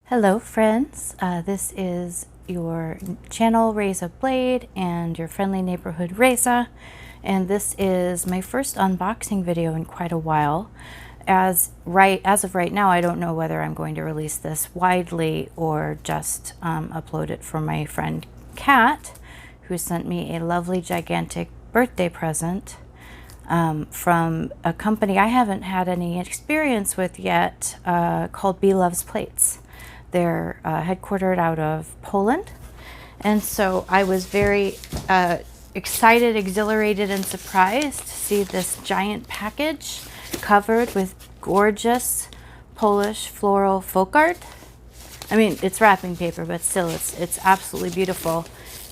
Hello friends, this is your channel Reza Blade and your friendly neighborhood Reza, and this is my first unboxing video in quite a while. As of right now, I don't know whether I'm going to release this widely or just upload it for my friend Kat, who sent me a lovely gigantic birthday present from a company I haven't had any experience with yet, called Bee Loves Plates. They're headquartered out of Poland, and so I was very excited, exhilarated, and surprised to see this giant package covered with gorgeous Polish floral folk art. I mean, it's wrapping paper, but still, it's absolutely beautiful.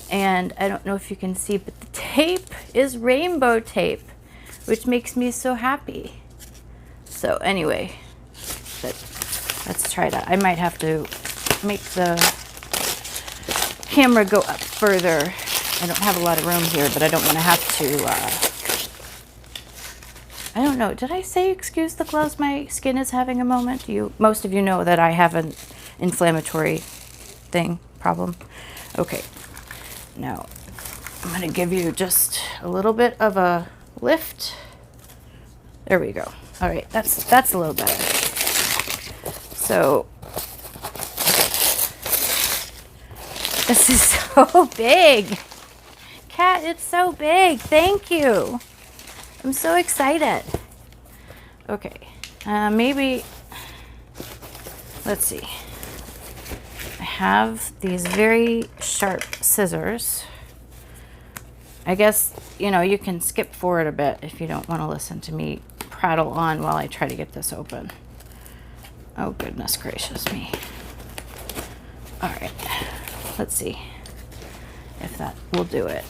And I don't know if you can see, but the tape is rainbow tape, which makes me so happy. So anyway, let's try that. I might have to make the camera go up further. I don't have a lot of room here, but I don't want to have to, I don't know. Did I say excuse the gloves? My skin is having a moment. Most of you know that I have an inflammatory problem. Okay. Now, I'm going to give you just a little bit of a lift. There we go. All right. That's a little better. So, this is so big. Kat, it's so big. Thank you. I'm so excited. Okay. Maybe, let's see. I have these very sharp scissors. I guess, you can skip forward a bit if you don't want to listen to me prattle on while I try to get this open. Oh, goodness gracious me. All right. Let's see if that will do it.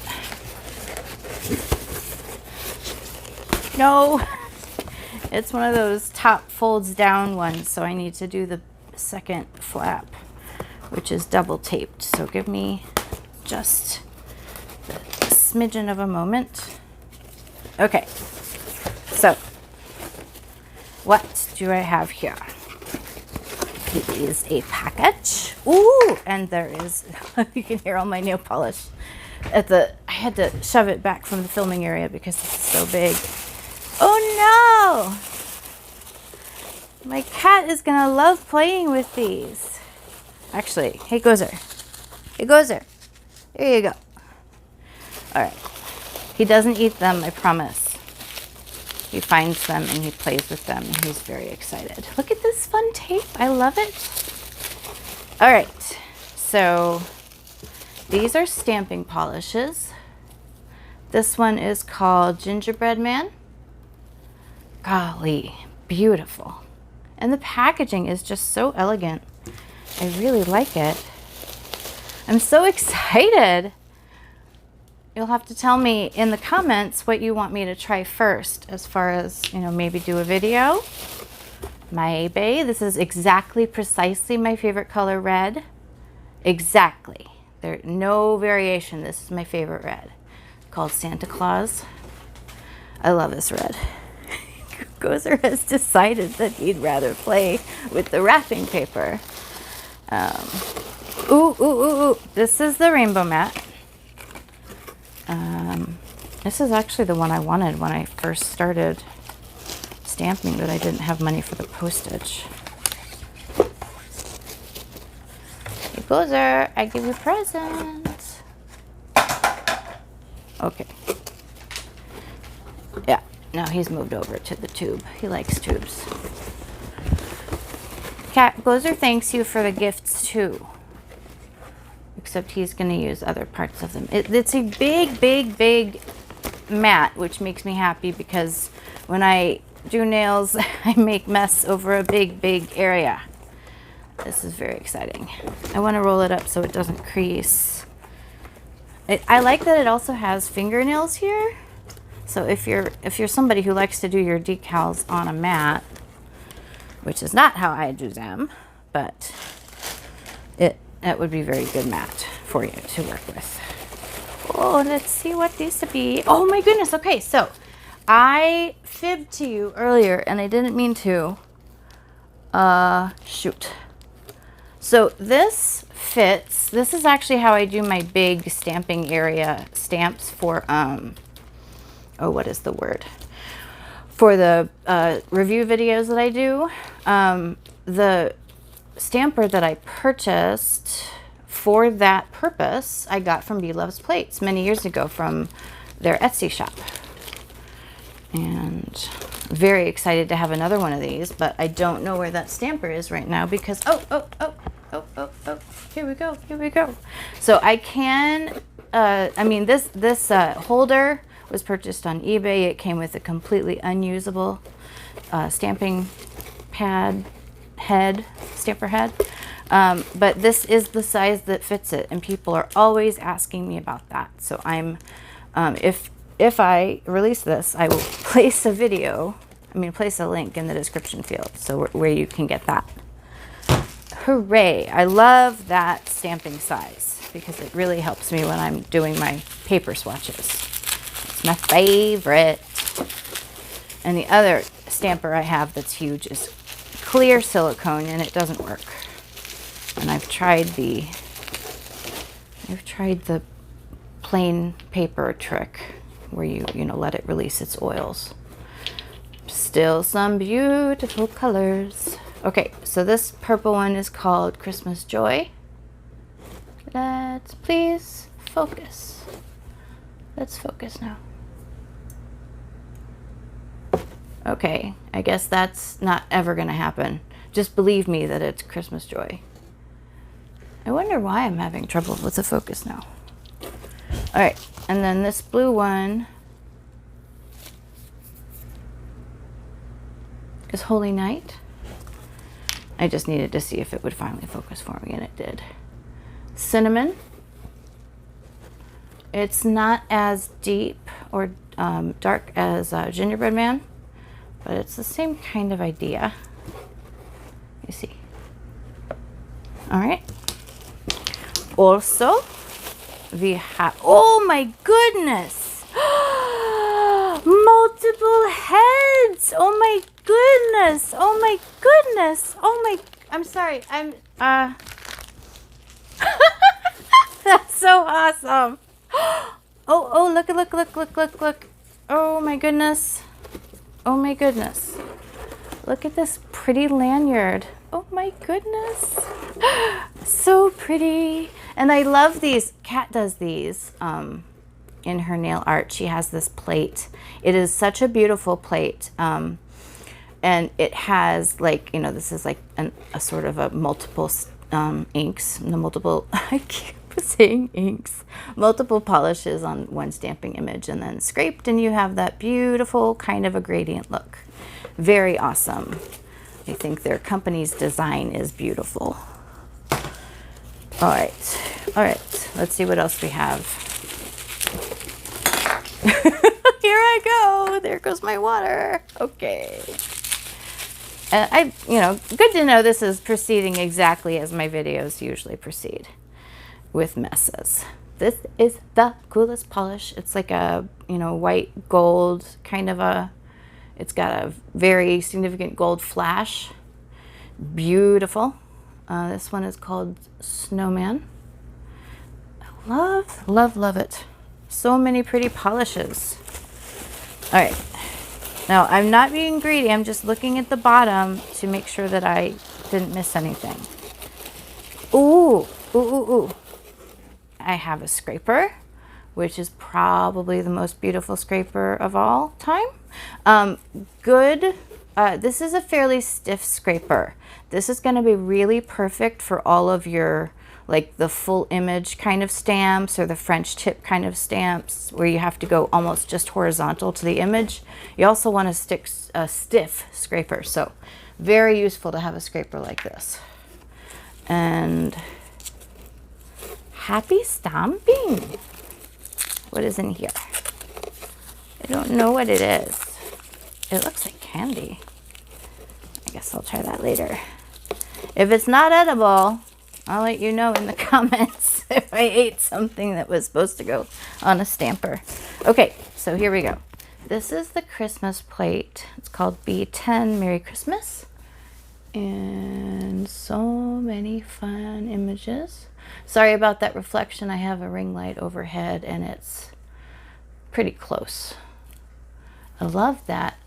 No, it's one of those top folds down ones, so I need to do the second flap, which is double taped. So give me just a smidgen of a moment. Okay, so what do I have here? It is a package. Ooh, and there is, you can hear all my nail polish. I had to shove it back from the filming area because this is so big. Oh no! My cat is gonna love playing with these. Actually, hey Gozer. Hey Gozer. There you go. Alright. He doesn't eat them, I promise. He finds them and he plays with them and he's very excited. Look at this fun tape. I love it. All right. So these are stamping polishes. This one is called Gingerbread Man. Golly, beautiful. And the packaging is just so elegant. I really like it. I'm so excited. You'll have to tell me in the comments what you want me to try first, as far as, maybe do a video. Maybe. This is precisely my favorite color, red. Exactly. There's no variation. This is my favorite red. It's called Santa Claus. I love this red. Gozer has decided that he'd rather play with the wrapping paper. Ooh. This is the rainbow mat. This is actually the one I wanted when I first started stamping, but I didn't have money for the postage. Hey, Gozer, I give you presents. Okay. Yeah, now he's moved over to the tube. He likes tubes. Cat, Gozer thanks you for the gifts too. Except he's going to use other parts of them. It's a big mat, which makes me happy because when I do nails, I make mess over a big area. This is very exciting. I want to roll it up so it doesn't crease. I like that it also has fingernails here. So if you're somebody who likes to do your decals on a mat, which is not how I do them, but that would be a very good mat for you to work with. Oh, let's see what these would be. Oh my goodness. Okay, so I fibbed to you earlier and I didn't mean to. Shoot. So this fits. This is actually how I do my big stamping area stamps for, oh, what is the word? For the review videos that I do. The stamper that I purchased for that purpose, I got from Bee Loves Plates many years ago from their Etsy shop. And very excited to have another one of these, but I don't know where that stamper is right now because, oh, here we go. So I can, I mean, this holder was purchased on eBay. It came with a completely unusable stamping pad stamper head. But this is the size that fits it, and people are always asking me about that. So I'm, if I release this, I will place a link in the description field, so where you can get that. Hooray! I love that stamping size because it really helps me when I'm doing my paper swatches. It's my favorite. And the other stamper I have that's huge is clear silicone, and it doesn't work. And I've tried the plain paper trick where you let it release its oils. Still some beautiful colors. Okay, so this purple one is called Christmas Joy. Let's please focus. Let's focus now. Okay, I guess that's not ever gonna happen. Just believe me that it's Christmas Joy. I wonder why I'm having trouble with the focus now. All right, and then this blue one is Holy Night. I just needed to see if it would finally focus for me, and it did. Cinnamon. It's not as deep or dark as Gingerbread Man, but it's the same kind of idea. You see. All right. Also, we have, oh my goodness, multiple heads. Oh my goodness. Oh my goodness. Oh my, I'm sorry. That's so awesome. Oh, look. Oh my goodness. Oh my goodness. Look at this pretty lanyard. Oh my goodness. So pretty. And I love these. Kat does these in her nail art. She has this plate. It is such a beautiful plate. And it has, like, this is like a sort of a multiple inks, I keep saying inks, multiple polishes on one stamping image and then scraped, and you have that beautiful kind of a gradient look. Very awesome. I think their company's design is beautiful. All right, let's see what else we have. Here I go. There goes my water. Okay. And good to know this is proceeding exactly as my videos usually proceed, with messes. This is the coolest polish. It's like a, white gold kind of it's got a very significant gold flash. Beautiful. This one is called Snowman. I love it. So many pretty polishes. All right. Now, I'm not being greedy. I'm just looking at the bottom to make sure that I didn't miss anything. Ooh. I have a scraper, which is probably the most beautiful scraper of all time. This is a fairly stiff scraper. This is going to be really perfect for all of your, like, the full image kind of stamps or the French tip kind of stamps where you have to go almost just horizontal to the image. You also want to stick a stiff scraper, so very useful to have a scraper like this. And happy stamping. What is in here? I don't know what it is. It looks like candy. I guess I'll try that later. If it's not edible, I'll let you know in the comments if I ate something that was supposed to go on a stamper. Okay, so here we go. This is the Christmas plate. It's called B10 Merry Christmas. And so many fun images. Sorry about that reflection. I have a ring light overhead and it's pretty close. I love that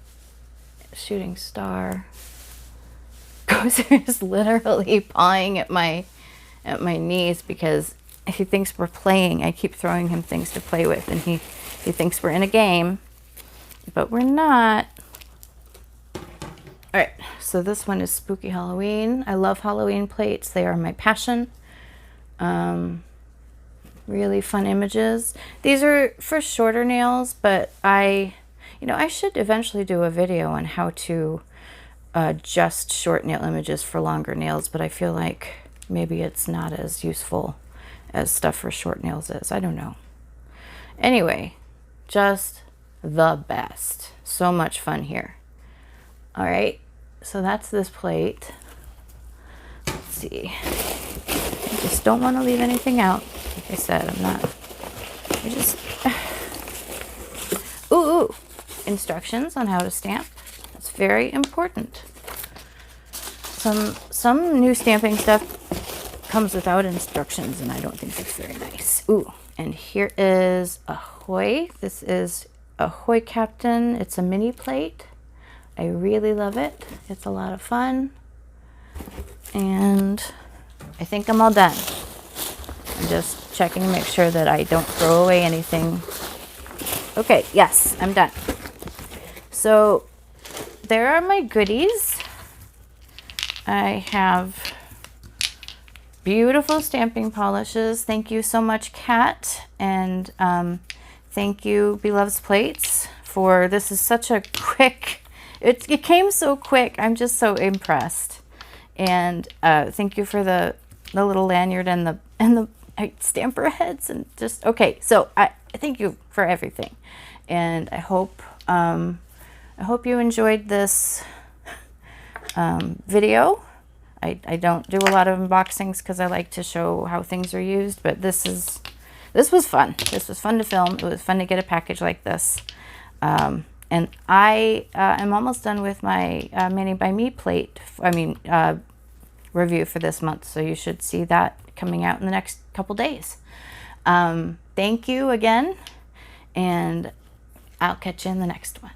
shooting star. Gozer is literally pawing at my knees because he thinks we're playing. I keep throwing him things to play with and he thinks we're in a game, but we're not. All right, so this one is Spooky Halloween. I love Halloween plates. They are my passion. Really fun images. These are for shorter nails, but I should eventually do a video on how to adjust short nail images for longer nails, but I feel like maybe it's not as useful as stuff for short nails is. I don't know. Anyway, just the best. So much fun here. All right, so that's this plate. Let's see. I just don't want to leave anything out. Like I said, I'm not. I just. Ooh. Instructions on how to stamp. That's very important. Some new stamping stuff comes without instructions, and I don't think that's very nice. Ooh, and here is Ahoy. This is Ahoy Captain. It's a mini plate. I really love it. It's a lot of fun. And I think I'm all done. I'm just checking to make sure that I don't throw away anything. Okay, yes, I'm done. So there are my goodies. I have beautiful stamping polishes. Thank you so much, Kat. And thank you, Beloved's Plates, for this is such a quick. It came so quick. I'm just so impressed. And thank you for the little lanyard and the stamper heads and just okay. So I thank you for everything, and I hope you enjoyed this video. I don't do a lot of unboxings because I like to show how things are used, but this was fun. This was fun to film. It was fun to get a package like this. And I am almost done with my Mani by Me plate, review for this month. So you should see that coming out in the next couple days. Thank you again, and I'll catch you in the next one.